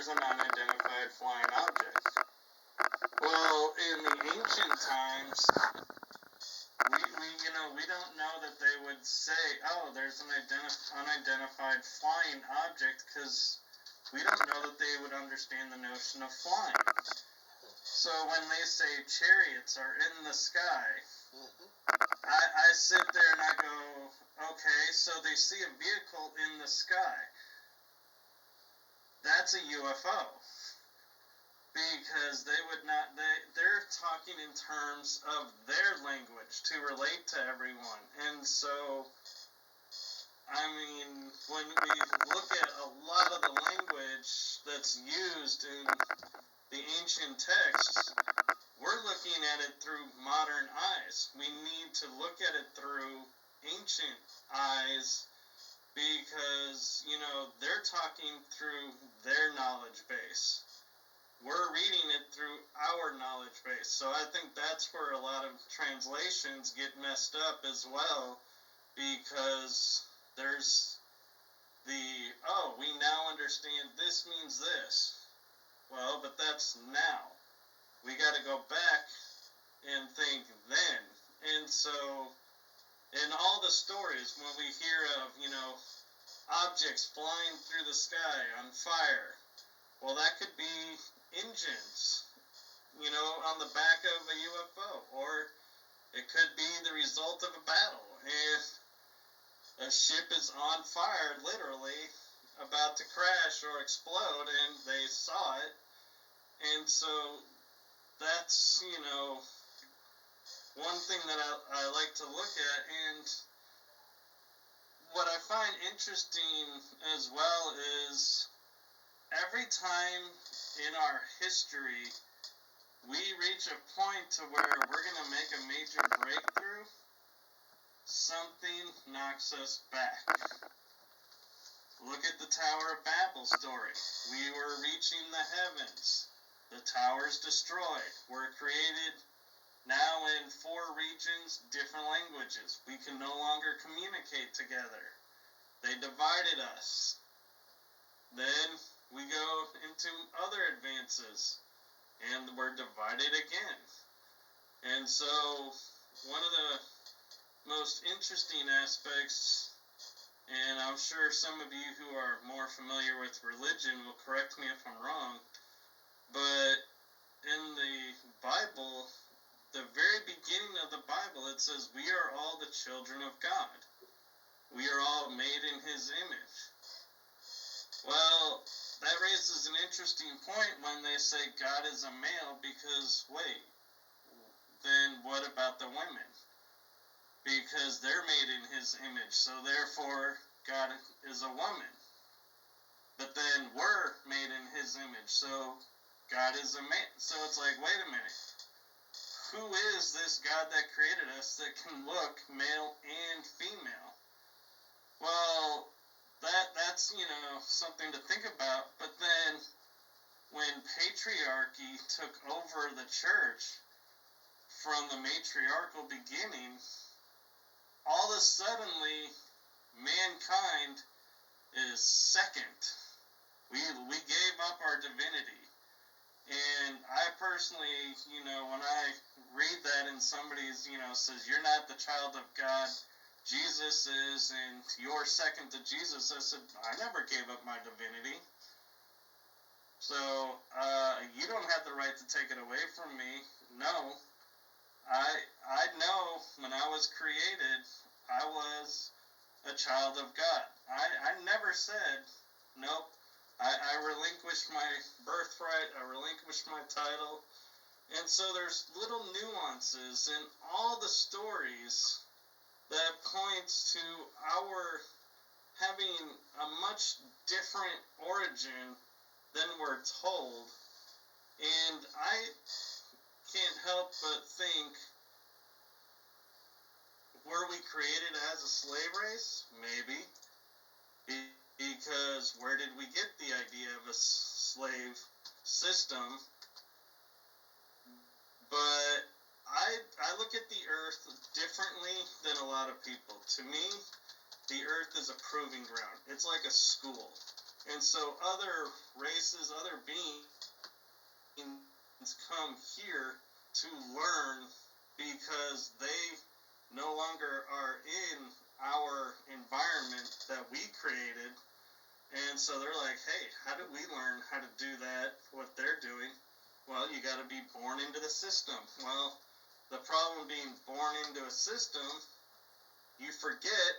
there's an unidentified flying object. Well, in the ancient times, we don't know that they would say, oh, there's an unidentified flying object, because we don't know that they would understand the notion of flying. So when they say chariots are in the sky, I sit there and I go, okay, so they see a vehicle in the sky. That's a UFO. Because they would not, they're talking in terms of their language to relate to everyone. And so, I mean, when we look at a lot of the language that's used in the ancient texts, we're looking at it through modern eyes. We need to look at it through ancient eyes because, they're talking through their knowledge base. We're reading it through our knowledge base. So I think that's where a lot of translations get messed up as well, because there's we now understand this means this. Well, but that's now. We got to go back and think then. And so, in all the stories, when we hear of, objects flying through the sky on fire, well, that could be engines, on the back of a UFO, or it could be the result of a battle, and a ship is on fire, literally, about to crash or explode, and they saw it, and so that's, one thing that I like to look at, and what I find interesting as well is every time in our history we reach a point to where we're going to make a major breakthrough, something knocks us back. Look at the Tower of Babel story. We were reaching the heavens. The tower's destroyed. We're created now in 4 regions, different languages. We can no longer communicate together. They divided us. Then we go into other advances, and we're divided again. And so, one of the most interesting aspects, and I'm sure some of you who are more familiar with religion will correct me if I'm wrong, but in the Bible, the very beginning of the Bible, it says, we are all the children of God. We are all made in His image. Well, that raises an interesting point when they say God is a male, because, wait, then what about the women? Because they're made in His image, so therefore God is a woman. But then we're made in His image, so God is a man. So it's like, wait a minute. Who is this God that created us that can look male and female? Well, that's, something to think about. But then when patriarchy took over the church from the matriarchal beginning, all of a suddenly mankind is second. We gave up our divinity. And I personally, when I read that and somebody's, says, you're not the child of God, Jesus is, and you're second to Jesus, I said, I never gave up my divinity. So, you don't have the right to take it away from me. No. I know when I was created, I was a child of God. I never said, nope, I relinquished my birthright, I relinquished my title. And so there's little nuances in all the stories that points to our having a much different origin than we're told. And I can't help but think, were we created as a slave race? Maybe. Because where did we get the idea of a slave system? But I look at the earth differently than a lot of people. To me, the earth is a proving ground. It's like a school. And so other races, other beings come here to learn because they no longer are in our environment that we created. And so they're like, hey, how do we learn how to do that, what they're doing? Well, you got to be born into the system. Well, the problem being born into a system, you forget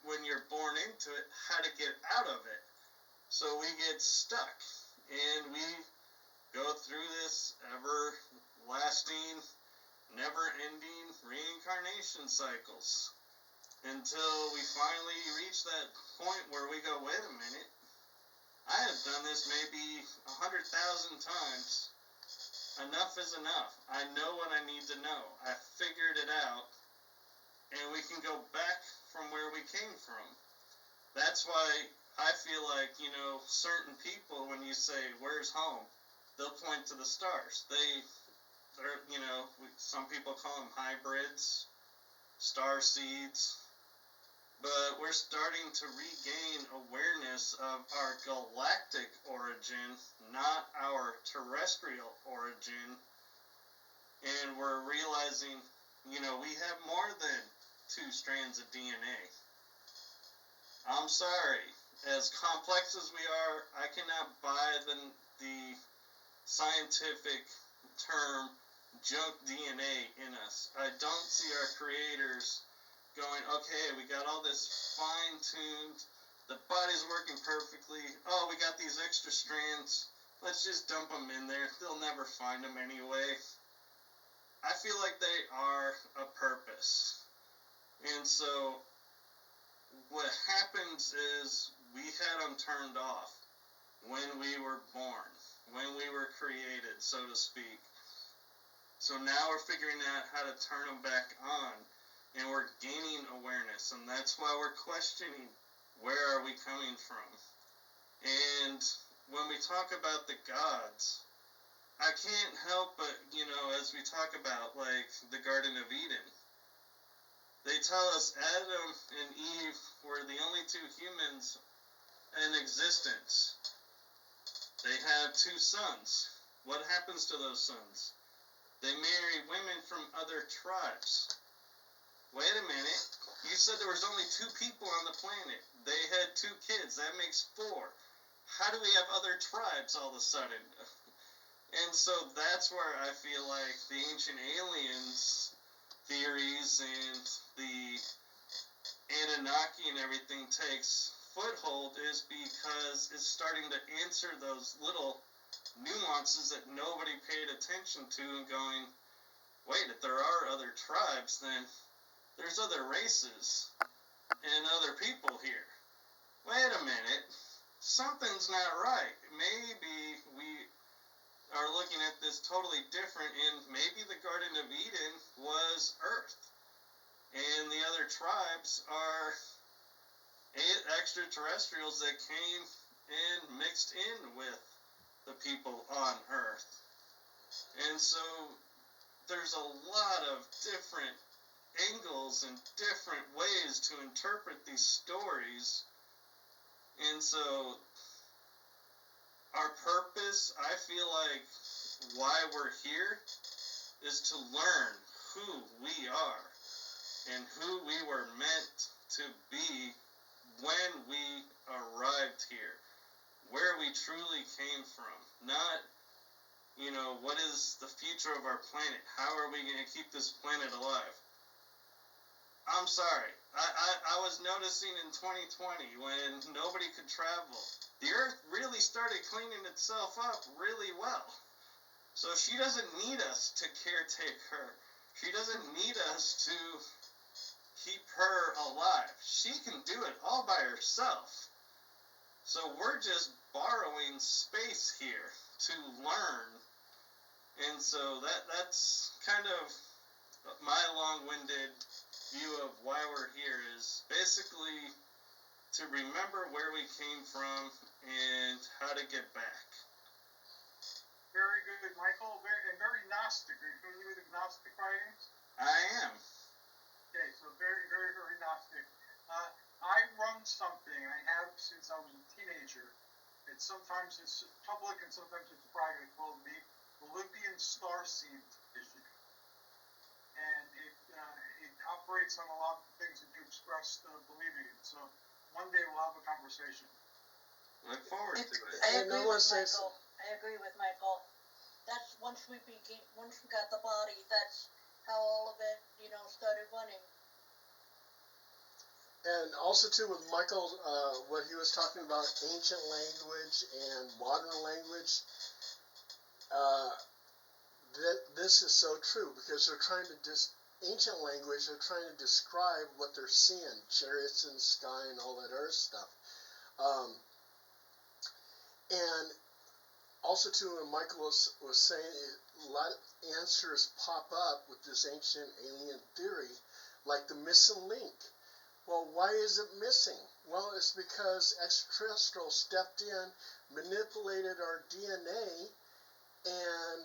when you're born into it how to get out of it. So we get stuck, and we go through this everlasting, never-ending reincarnation cycles until we finally reach that point where we go, wait a minute, I have done this maybe 100,000 times. Enough is enough. I know what I need to know. I figured it out, and we can go back from where we came from. That's why I feel like, certain people, when you say, where's home? They'll point to the stars. They're, some people call them hybrids, star seeds. But we're starting to regain awareness of our galactic origin, not our terrestrial origin. And we're realizing, we have more than 2 strands of DNA. I'm sorry. As complex as we are, I cannot buy the scientific term junk DNA in us. I don't see our creators going, okay, we got all this fine-tuned, the body's working perfectly, oh, we got these extra strands, let's just dump them in there, they'll never find them anyway. I feel like they are a purpose. And so what happens is we had them turned off when we were born, when we were created, so to speak. So now we're figuring out how to turn them back on, and we're gaining awareness, and that's why we're questioning, where are we coming from? And when we talk about the gods, I can't help but, as we talk about, like, the Garden of Eden, they tell us Adam and Eve were the only 2 humans in existence. They have 2 sons. What happens to those sons? They marry women from other tribes. Wait a minute. You said there was only 2 people on the planet. They had 2 kids. That makes 4. How do we have other tribes all of a sudden? And so that's where I feel like the ancient aliens theories and the Anunnaki and everything takes foothold is because it's starting to answer those little nuances that nobody paid attention to and going, wait, if there are other tribes, then there's other races and other people here. Wait a minute, something's not right. Maybe we are looking at this totally different, and maybe the Garden of Eden was Earth, and the other tribes are extraterrestrials that came and mixed in with the people on Earth. And so there's a lot of different angles and different ways to interpret these stories. And so our purpose, I feel like why we're here is to learn who we are and who we were meant to be when we arrived here, where we truly came from, not what is the future of our planet, how are we going to keep this planet alive. I'm sorry, I was noticing in 2020 when nobody could travel, the Earth really started cleaning itself up really well. So she doesn't need us to caretake her. She doesn't need us to keep her alive. She can do it all by herself. So we're just borrowing space here to learn. And so that's kind of my long-winded view of why we're here, is basically to remember where we came from and how to get back. Very good, Michael. Very Gnostic. Are you familiar with the Gnostic writings? I am. Okay, so very, very, very Gnostic. I run something, I have since I was a teenager, sometimes it's public and sometimes it's private, called the Olympian Starseed issue. And it operates on a lot of things that you expressed believing in. So one day we'll have a conversation. Look forward to it. I agree with Michael. I agree with Michael. That's once we got the body, that's how all of it, started running. And also too with Michael, what he was talking about ancient language and modern language, this is so true because they're trying to ancient language, they're trying to describe what they're seeing, chariots in the sky and all that other stuff. And also too, when Michael was saying, a lot of answers pop up with this ancient alien theory, like the missing link. Well, why is it missing? Well, it's because extraterrestrials stepped in, manipulated our DNA, and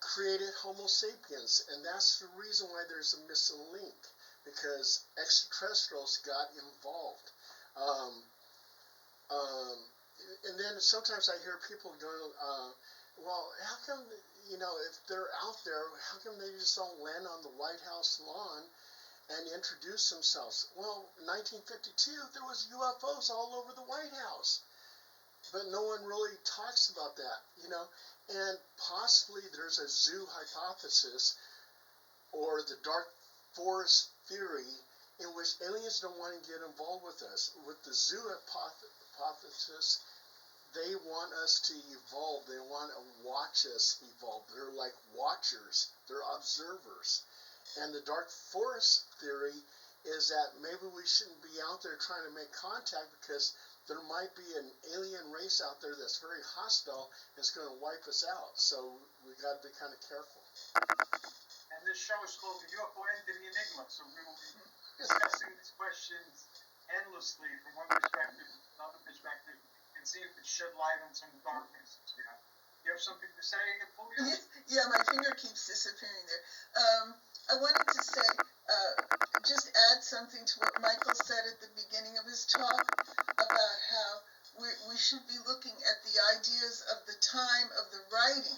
created Homo sapiens. And that's the reason why there's a missing link, because extraterrestrials got involved. And then sometimes I hear people go, well, how come, if they're out there, how come they just don't land on the White House lawn and introduce themselves? Well, in 1952, there was UFOs all over the White House. But no one really talks about that, And possibly there's a zoo hypothesis or the dark forest theory in which aliens don't want to get involved with us. With the zoo hypothesis, they want us to evolve. They want to watch us evolve. They're like watchers. They're observers. And the dark forest theory is that maybe we shouldn't be out there trying to make contact because there might be an alien race out there that's very hostile and is going to wipe us out. So we got to be kind of careful. And this show is called the UFO Entity Enigma, so we will be discussing these questions endlessly from one perspective to another perspective and see if it shed light on some darkness. You have something to say, Fulvia? Yeah, my finger keeps disappearing there. I wanted to say, just add something to what Michael said at the beginning of his talk about how we should be looking at the ideas of the time of the writing